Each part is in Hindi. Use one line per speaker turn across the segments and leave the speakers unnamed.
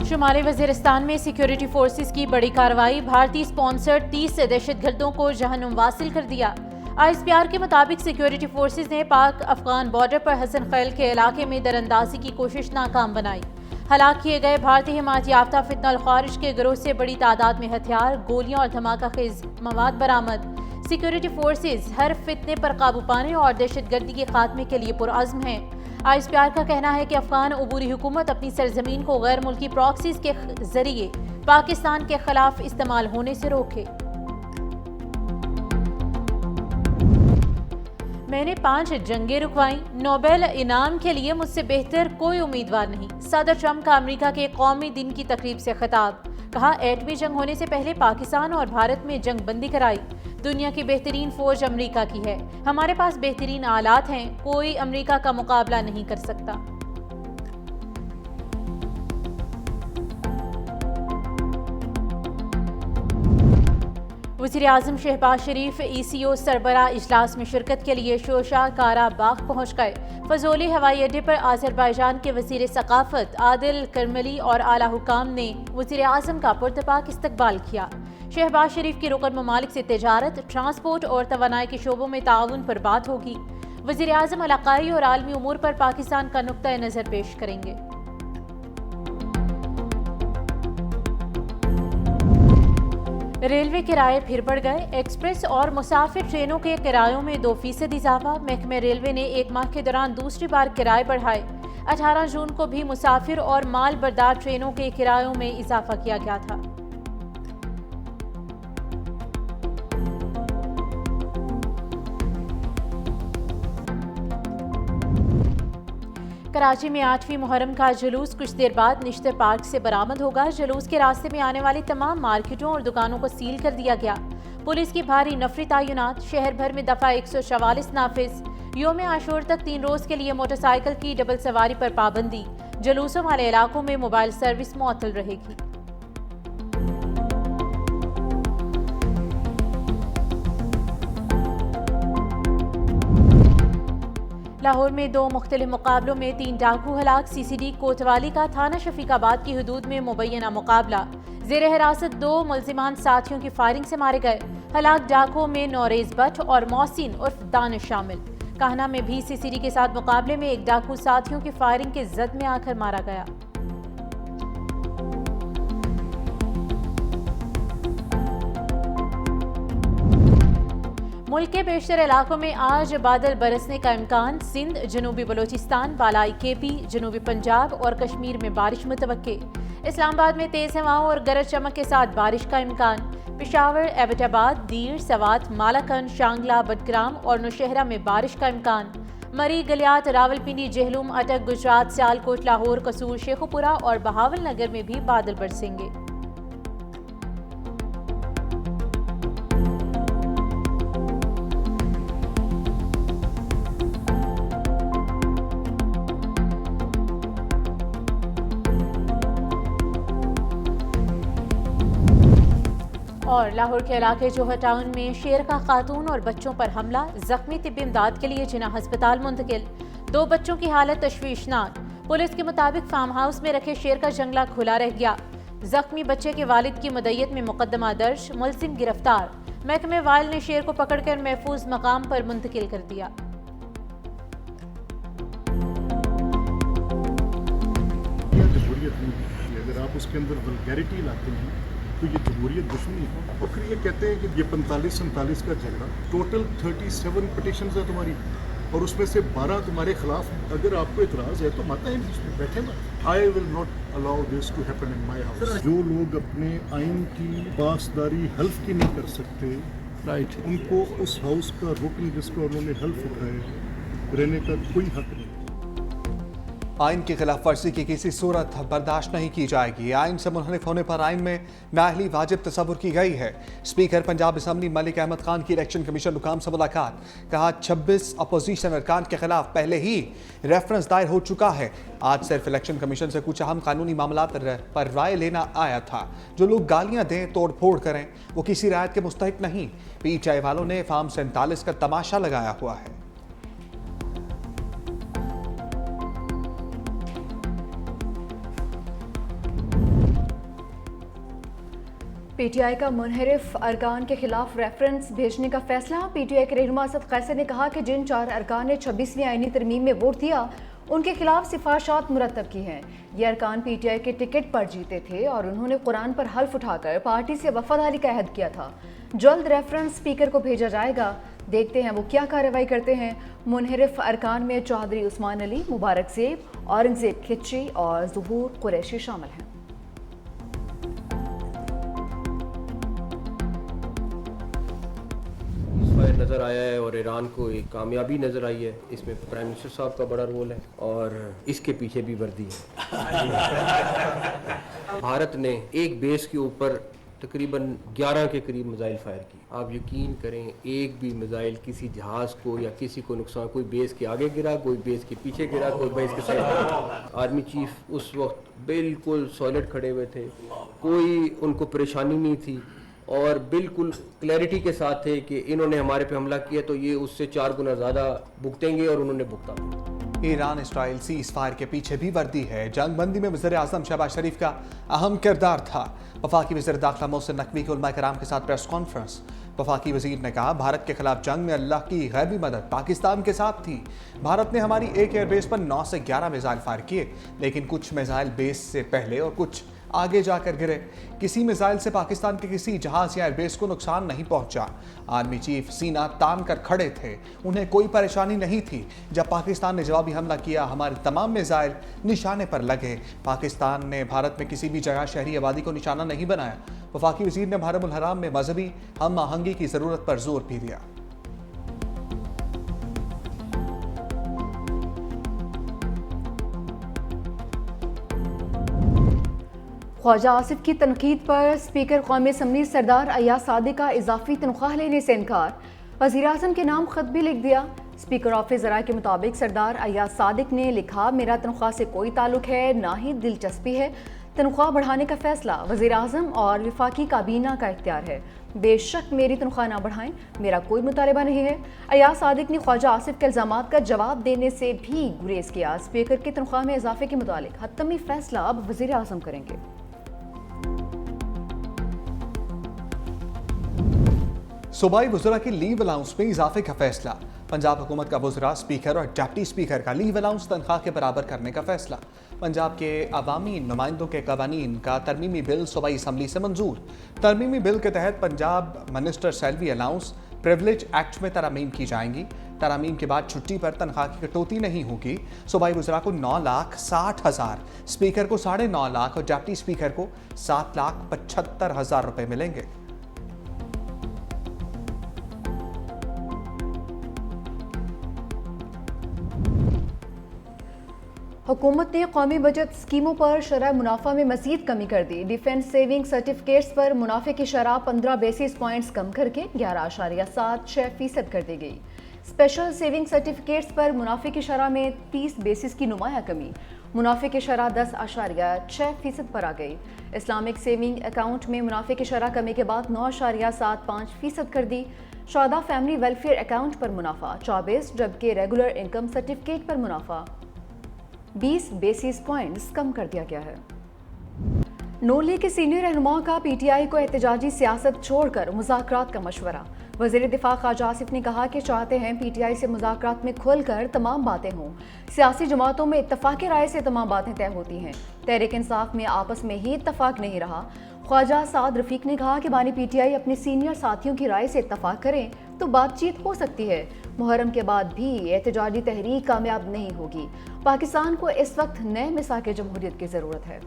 शुमाली वजीरिस्तान में सिक्योरिटी फोर्सेस की बड़ी कार्रवाई, भारतीय स्पॉन्सर्ड 30 दहशतगर्दों को जहन्नुम वासिल कर दिया। ISPR के मुताबिक सिक्योरिटी फोर्सेस ने पाक अफगान बॉर्डर पर हसन खैल के इलाके में दरअंदाजी की कोशिश नाकाम बनाई। हलाक किए गए भारतीय हिमायत याफ्ता फितनल खारिज के गिरोह से बड़ी तादाद में हथियार, गोलियां और धमाका खेज मवाद बरामद। सिक्योरिटी फोर्सेस हर फितने पर काबू पाने और दहशतगर्दी के खात्मे के लिए पुरअज़्म हैं। ISPR का कहना है कि अफगान अबूरी हुकूमत अपनी सरजमीन को गैर मुल्की प्रॉक्सीज के जरिए पाकिस्तान के खिलाफ इस्तेमाल होने से रोके। मैंने 5 जंगें रुकवाई, नोबेल इनाम के लिए मुझसे बेहतर कोई उम्मीदवार नहीं। सदर ट्रंप का अमेरिका के कौमी दिन की तकरीब से खिताब, कहा एटमी जंग होने से पहले पाकिस्तान और भारत में जंग बंदी कराई। दुनिया की बेहतरीन फौज अमेरिका की है, हमारे पास बेहतरीन आलात हैं, कोई अमेरिका का मुकाबला नहीं कर सकता। वज़ीर-ए-आज़म शहबाज शरीफ ECO सरबराह इजलास में शिरकत के लिए शोशा कारा बाग पहुँच गए। फजोली हवाई अड्डे पर आज़रबाईजान के वज़ीर सकाफत आदिल करमली और आला हुकाम ने वज़ीर-ए-आज़म का पुरतपाक इस्तकबाल किया। शहबाज शरीफ की रुकन ममालिक से तिजारत, ट्रांसपोर्ट और तवानाई के शोबों में ताउन पर बात होगी। वज़ीर-ए-आज़म इलाकाई और आलमी उमूर पर पाकिस्तान का नुक्ता नज़र पेश करेंगे। रेलवे किराए फिर बढ़ गए, एक्सप्रेस और मुसाफिर ट्रेनों के किरायों में 2% इजाफा। महकमे रेलवे ने 1 माह के दौरान दूसरी बार किराए बढ़ाए। 18 जून को भी मुसाफिर और माल बरदार ट्रेनों के किरायों में इजाफा किया गया था। कराची में 8वीं मुहर्रम का जुलूस कुछ देर बाद निश्तर पार्क से बरामद होगा। जुलूस के रास्ते में आने वाली तमाम मार्केटों और दुकानों को सील कर दिया गया। पुलिस की भारी नफरी तैनात, शहर भर में दफा 144 नाफिज। योम आशूर तक 3 रोज के लिए मोटरसाइकिल की डबल सवारी पर पाबंदी। जुलूसों वाले इलाकों में मोबाइल सर्विस मुअत्तल रहेगी। लाहौर में 2 मुख्तलिफ मुकाबलों में 3 डाकू हलाक। CCD कोतवाली का थाना शफीकाबाद की हदूद में मुबैना मुकाबला। जेर हिरासत 2 मुल्जिमान साथियों की फायरिंग से मारे गए। हलाक डाकुओं में नौरेज भट्ट और मोहसिन उर्फ दानिश शामिल। काहना में भी CCD के साथ मुकाबले में एक डाकू साथियों की फायरिंग के जद में आकर मारा गया। मुल्क के बेशतर इलाकों में आज बादल बरसने का इम्कान। सिंध, जनूबी बलोचिस्तान, बालाई KP, जनूबी पंजाब और कश्मीर में बारिश मुतवक्के। इस्लामाबाद में तेज हवाओं और गरज चमक के साथ बारिश का इम्कान। पेशावर, एबटाबाद, दीर, सवात, मालाकंड, शांगला, बडग्राम और नौशहरा में बारिश का इम्कान। मरी, गलियात, रावलपिंडी, जेहलूम, अटक, गुजरात, सियालकोट, लाहौर, कसूर, शेखुपुरा और बहावल नगर में भी बादल बरसेंगे। और लाहौर के इलाके जोहर टाउन में शेर का खातून और बच्चों पर हमला, जख्मी तिब्बी इमदाद के लिए जिना अस्पताल मुंतकिल। 2 बच्चों की हालत तशवीशनाक। पुलिस के मुताबिक फार्म हाउस में रखे शेर का जंगला खुला रह गया। जख्मी बच्चे के वालिद की मदय्यत में मुकदमा दर्ज, मुलजिम गिरफ्तार। महकमे वाइल्ड ने शेर को पकड़कर महफूज मकाम पर मुंतकिल कर दिया।
अगर आप उसके अंदर वल्गैरिटी लाते हैं तो ये जमहूरियत दुश्मनी है। और फिर ये कहते हैं कि ये 45-47 का झगड़ा, टोटल 37 पिटिशन है तुम्हारी और उसमें से 12 तुम्हारे खिलाफ। अगर आपको इतराज़ है तो माता है इसमें बैठे ना। I will not allow this to happen in my house. जो लोग अपने आइन की पासदारी हल्फ की नहीं कर सकते, राइट, उनको उस हाउस का रुकन जिसको उन्होंने हल्फ उठाए रहने का कोई हक नहीं।
आइन की खिलाफ वर्जी की किसी सूरत बर्दाश्त नहीं की जाएगी। आइन से मुनहरिफ होने पर आइन में नाअहली वाजिब तस्वुर की गई है। स्पीकर पंजाब असम्बली मलिक अहमद खान की इलेक्शन कमीशन हुकाम से मुलाकात, कहा 26 अपोजिशन अरकान के खिलाफ पहले ही रेफरेंस दायर हो चुका है। आज सिर्फ इलेक्शन कमीशन से कुछ अहम कानूनी मामला पर राय लेना आया था। जो लोग गालियां दें, तोड़ फोड़ करें, वो किसी रायत के मुस्तहिक नहीं। PTI वालों ने फार्म 47 का तमाशा लगाया हुआ है।
पीटीआई का मुनहरिफ अरकान के खिलाफ रेफरेंस भेजने का फैसला। पीटीआई के रहनुमा असद कैसर ने कहा कि जिन 4 अरकान ने 26वीं आईनी तरमीम में वोट दिया उनके खिलाफ सिफारिशात मुरतब की हैं। ये अरकान पीटीआई के टिकट पर जीते थे और उन्होंने कुरान पर हल्फ उठाकर पार्टी से वफादारी का अहद किया था। जल्द रेफरेंस स्पीकर को भेजा जाएगा। देखते हैं वो क्या कार्रवाई करते हैं। मुनहरिफ अरकान में चौधरी उस्मान अली, मुबारक ज़ेब, औरंगज़ेब खिच्ची और ज़ुहूर कुरैशी शामिल हैं।
नज़र आया है और ईरान को एक कामयाबी नज़र आई है। इसमें प्राइम मिनिस्टर साहब का बड़ा रोल है और इसके पीछे भी वर्दी है। भारत ने एक बेस के ऊपर तकरीबन 11 के करीब मिसाइल फायर की। आप यकीन करें, एक भी मिसाइल किसी जहाज़ को या किसी को नुकसान, कोई बेस के आगे गिरा, कोई बेस के पीछे गिरा, कोई बेस के साइड। आर्मी चीफ उस वक्त बिल्कुल सॉलिड खड़े हुए थे, कोई उनको परेशानी नहीं थी और बिल्कुल क्लैरिटी के साथ थे कि इन्होंने हमारे पे हमला किया तो ये उससे 4 गुना ज़्यादा भुगतेंगे और उन्होंने भुगता।
ईरान इसराइल सीज़ फायर के पीछे भी वर्दी है। जंगबंदी में वज़ीर आज़म शहबाज शरीफ का अहम किरदार था। वफाकी वज़ीर दाखिला मोहसिन नकवी के उलमा कराम के साथ प्रेस कॉन्फ्रेंस। वफाकी वज़ीर ने कहा, भारत के खिलाफ जंग में अल्लाह की गैबी मदद पाकिस्तान के साथ थी। भारत ने हमारी एक एयरबेस पर 9 से 11 मिसाइल फायर किए, लेकिन कुछ मिसाइल बेस से पहले और कुछ आगे जाकर गिरे। किसी मिसाइल से पाकिस्तान के किसी जहाज या एयरबेस को नुकसान नहीं पहुंचा। आर्मी चीफ सीना तान कर खड़े थे, उन्हें कोई परेशानी नहीं थी। जब पाकिस्तान ने जवाबी हमला किया, हमारे तमाम मिसाइल निशाने पर लगे। पाकिस्तान ने भारत में किसी भी जगह शहरी आबादी को निशाना नहीं बनाया। वफाकी वज़ीर ने हरमुल हराम में मजहबी हम आहंगी की ज़रूरत पर जोर भी दिया।
ख्वाजा आसिफ की तनकीद पर स्पीकर कौमी असम्बली सरदार अय्याज सादिक का इजाफी तनख्वाह लेने से इनकार। वज़ीर आज़म के नाम खत भी लिख दिया। स्पीकर ऑफिस ज़राए के मुताबिक सरदार अय्याज सादिक ने लिखा, मेरा तनख्वाह से कोई ताल्लुक है, ना ही दिलचस्पी है। तनख्वाह बढ़ाने का फैसला वज़ीर आज़म और वफाकी काबीना का इख्तियार है। बेशक मेरी तनख्वाह ना बढ़ाएं, मेरा कोई मुतालबा नहीं है। अय्याज सादिक ने ख्वाजा आसिफ के इल्ज़ामात का जवाब देने से भी गुरेज किया। स्पीकर की तनख्वाह में इजाफे के मुतालिक हतमी फैसला अब वज़ीर आज़म करेंगे।
सूबाई वज़रा की लीव अलाउंस में इजाफे का फैसला। पंजाब हुकूमत का वज़रा, स्पीकर और डिप्टी स्पीकर का लीव अलाउंस तनख्वाह के बराबर करने का फैसला। पंजाब के अवामी नुमाइंदों के कवानीन का तरमीमी बिल सूबाई असम्बली से मंजूर। तरमीमी बिल के तहत Punjab minister salary allowance privilege act में तरमीम की जाएंगी। तरमीम के बाद छुट्टी पर तनख्वाह की कटौती नहीं होगी। सूबाई वज़रा को 9,60,000, स्पीकर को 9.5 लाख और डिप्टी स्पीकर को 7,75,000 रुपये मिलेंगे।
हुकूमत ने कौमी बचत स्कीमों पर शरह मुनाफा में मज़ीद कमी कर दी। डिफेंस सेविंग सर्टिफिकेट्स पर मुनाफे की शरह 15 बेसिस पॉइंट्स कम करके 11.76% कर दी गई। स्पेशल सेविंग सर्टिफिकेट्स पर मुनाफे की शरह में 30 बेसिस की नुमाया कमी, मुनाफे की शरह 10.6% पर आ गई। इस्लामिक सेविंग अकाउंट में मुनाफे की शरह कमी के बाद 9.75% कर दी। शौदा फैमिली वेलफेयर अकाउंट पर मुनाफा 24, जबकि रेगुलर इनकम सर्टिफिकेट पर मुनाफा 20 बेसिस पॉइंट्स कम कर दिया गया है। नून लीग के सीनियर रहनुमाओं का पीटीआई को एहतजाजी सियासत छोड़कर मुज़ाकरात का मशवरा। वज़ीर दिफा ख्वाजा आसिफ ने कहा कि चाहते हैं पीटीआई से मुज़ाकरात में खुलकर तमाम बातें हों। सियासी जमातों में इत्तफाक़ राय से तमाम बातें तय होती हैं। तहरीक इंसाफ में आपस में ही इत्तफाक़ नहीं रहा। ख्वाजा साद रफ़ीक ने कहा कि बानी पीटीआई अपने सीनियर साथियों की राय से इत्तफाक़ करें तो बातचीत हो सकती है। मुहर्रम के बाद भी एहतजाजी तहरीक कामयाब नहीं होगी। पाकिस्तान को इस वक्त नए मिसाक़ जमहूरियत की ज़रूरत है।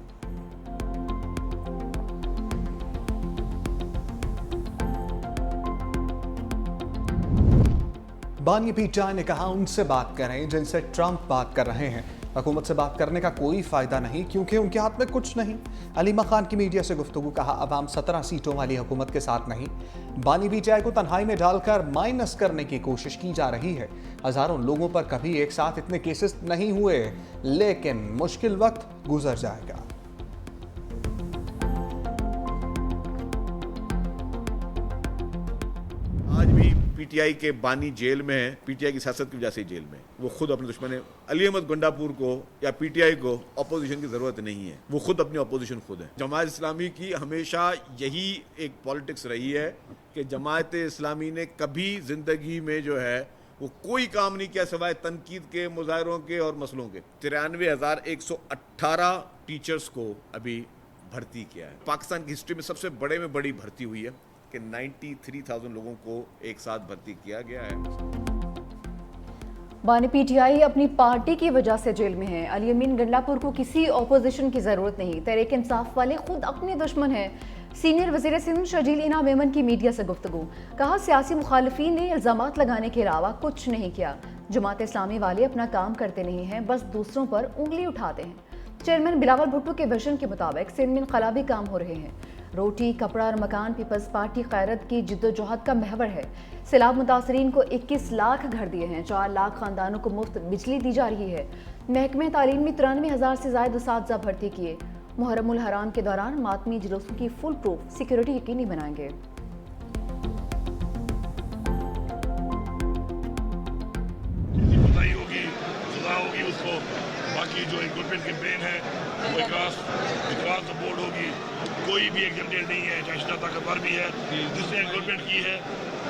बानी पीटीआई ने कहा, उनसे बात करें जिनसे ट्रंप बात कर रहे हैं। हुकूमत से बात करने का कोई फ़ायदा नहीं क्योंकि उनके हाथ में कुछ नहीं। अलीमा खान की मीडिया से गुफ्तगू, कहा अवाम 17 सीटों वाली हुकूमत के साथ नहीं। बानी पीटीआई को तन्हाई में डालकर माइनस करने की कोशिश की जा रही है। हज़ारों लोगों पर कभी एक साथ इतने केसेस नहीं हुए, लेकिन मुश्किल वक्त गुजर जाएगा।
आज भी
पीटीआई के बानी जेल में है, पीटीआई की सियासत की वजह से जेल में, वो खुद अपने दुश्मन है। अली अहमद गंडापुर को या पीटीआई को अपोजिशन की जरूरत नहीं है, वो खुद अपनी अपोजिशन खुद है। जमात इस्लामी की हमेशा यही एक पॉलिटिक्स रही है कि जमात इस्लामी ने कभी जिंदगी में जो है वो कोई काम नहीं किया सिवाय तनकीद के, मुजाहरों के और मसलों के। 93,118 टीचर्स को अभी भर्ती किया है। पाकिस्तान की हिस्ट्री में सबसे बड़े में बड़ी भर्ती हुई है कि 93,000 लोगों को एक साथ भर्ती किया गया है।
बानी पीटीआई अपनी पार्टी की वजह से जेल में है। अली अमीन गंडापुर को किसी ऑपोजिशन की जरूरत नहीं, तहरीक इंसाफ वाले खुद अपने दुश्मन हैं। सीनियर वज़ीर सिंध शर्जील इनाम मेमन की मीडिया से गुफ्तगू, कहा सियासी मुखालिफिन ने इल्ज़ामात लगाने के अलावा कुछ नहीं किया। जमात इस्लामी वाले अपना काम करते नहीं हैं, बस दूसरों पर उंगली उठाते हैं। चेयरमैन बिलावल भुट्टो के वर्जन के मुताबिक सिंध में इनकलाबी काम हो रहे हैं। रोटी, कपड़ा और मकान पीपल्स पार्टी क़यादत की जिद्दोजहद का महवर है। सैलाब मुतासरीन को 21 लाख घर दिए हैं, 4 लाख खानदानों को मुफ्त बिजली दी जा रही है। महकमे तालीम में 93,000 से ज़ायद उस्ताद भर्ती किए। मुहर्रमुल हराम के दौरान मातमी जुलूसों की फुल प्रूफ सिक्योरिटी यकीनी बनाएंगे।
होगी, सजा होगी उसको। बाकी जो रिक्रूटमेंट कैंपेन है वो विकास बोर्ड होगी। कोई भी एग्जामिनेट नहीं है, चाहे जितना ताकतवर भी है, जिसने रिक्रूटमेंट की है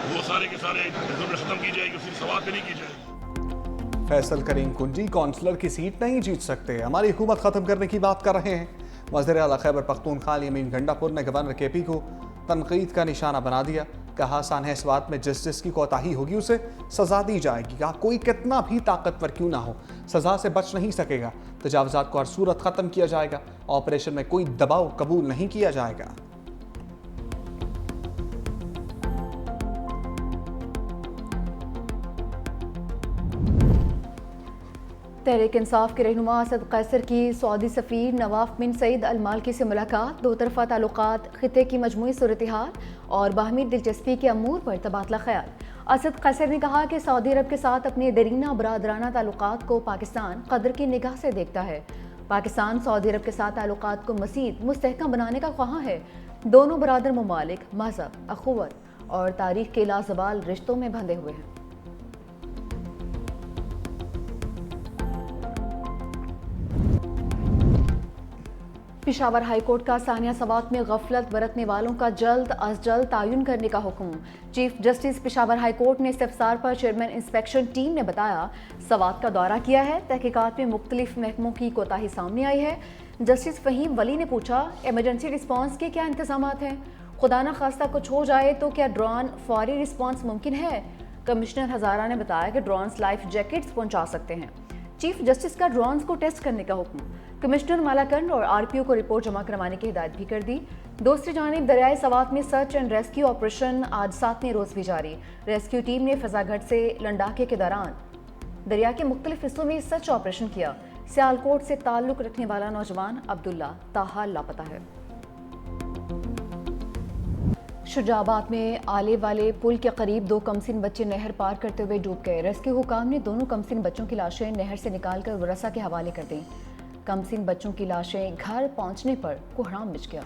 वो सारे के सारे रिक्रूटमेंट खत्म की जाएगी, सिर्फ सवाल पे नहीं की जाएगी।
फैसल करीम कुंजी काउंसलर की सीट नहीं जीत सकते, हमारी हुकूमत खत्म करने की बात कर रहे हैं। वज़ीर आला खैबर पख्तूनख्वा अली अमीन गंडापुर ने गवर्नर केपी को तनकीद का निशाना बना दिया। कहा सानह इस बात में जिस की कोताही होगी उसे सजा दी जाएगी। कहा कोई कितना भी ताकतवर क्यों ना हो, सजा से बच नहीं सकेगा। तजावुज़ात को हर सूरत ख़त्म किया जाएगा। ऑपरेशन में कोई दबाव कबूल नहीं किया जाएगा।
तहरीक इंसाफ के रहनुमा असद कैसर की सऊदी सफ़ीर नवाफ बिन सईद अल मालकी से मुलाकात। दो तरफ़ा ताल्लुकात, खिते की मजमूई सूरत हाल और बाहमी दिलचस्पी के अमूर पर तबादला ख्याल। असद कैसर ने कहा कि सऊदी अरब के साथ अपने दरीना बरादराना ताल्लुकात को पाकिस्तान कदर की निगाह से देखता है। पाकिस्तान सऊदी अरब के साथ ताल्लुकात को मज़ीद मुस्तहकम बनाने का ख्वाह है। दोनों बरादर ममालिक मज़हब, अखुवत और तारीख के लाज़वाल रिश्तों में बंधे हुए हैं। पेशावर हाईकोर्ट का सानिया सवात में गफलत बरतने वालों का जल्द अज जल्द तायुन करने का हुक्म। चीफ जस्टिस पेशावर हाईकोर्ट ने इस्तफसार पर चेयरमैन इंस्पेक्शन टीम ने बताया सवात का दौरा किया है, तहकीकात में मुख्तलिफ महकमों की कोताही सामने आई है। जस्टिस फ़हीम वली ने पूछा एमरजेंसी रिस्पॉन्स के क्या इंतजामात हैं, खुदा न खास्ता कुछ हो जाए तो क्या ड्रोन फौरी रिस्पॉन्स मुमकिन है। कमिश्नर हज़ारा ने बताया कि ड्रोन्स लाइफ जैकेट्स पहुँचा सकते हैं। चीफ जस्टिस का ड्रोन्स को टेस्ट करने का हुक्म। कमिश्नर मालाकंड और आरपीओ को रिपोर्ट जमा करवाने की हिदायत भी कर दी। दूसरी जानिब दरियाए सवात में सर्च एंड रेस्क्यू ऑपरेशन आज 7वें रोज भी जारी। रेस्क्यू टीम ने फजाघट से लंडाके के दौरान दरिया के मुख्तलिफ हिस्सों में सर्च ऑपरेशन किया। सियालकोट से ताल्लुक रखने वाला नौजवान अब्दुल्ला ताहाल लापता है। शुजाबाद में आले वाले पुल के करीब 2 कमसिन बच्चे नहर पार करते हुए डूब गए। रेस्क्यू हुकाम ने दोनों कमसिन बच्चों की लाशें नहर से निकालकर वरसा के हवाले कर दी। कमसिन बच्चों की लाशें घर पहुंचने पर कोहराम मच गया।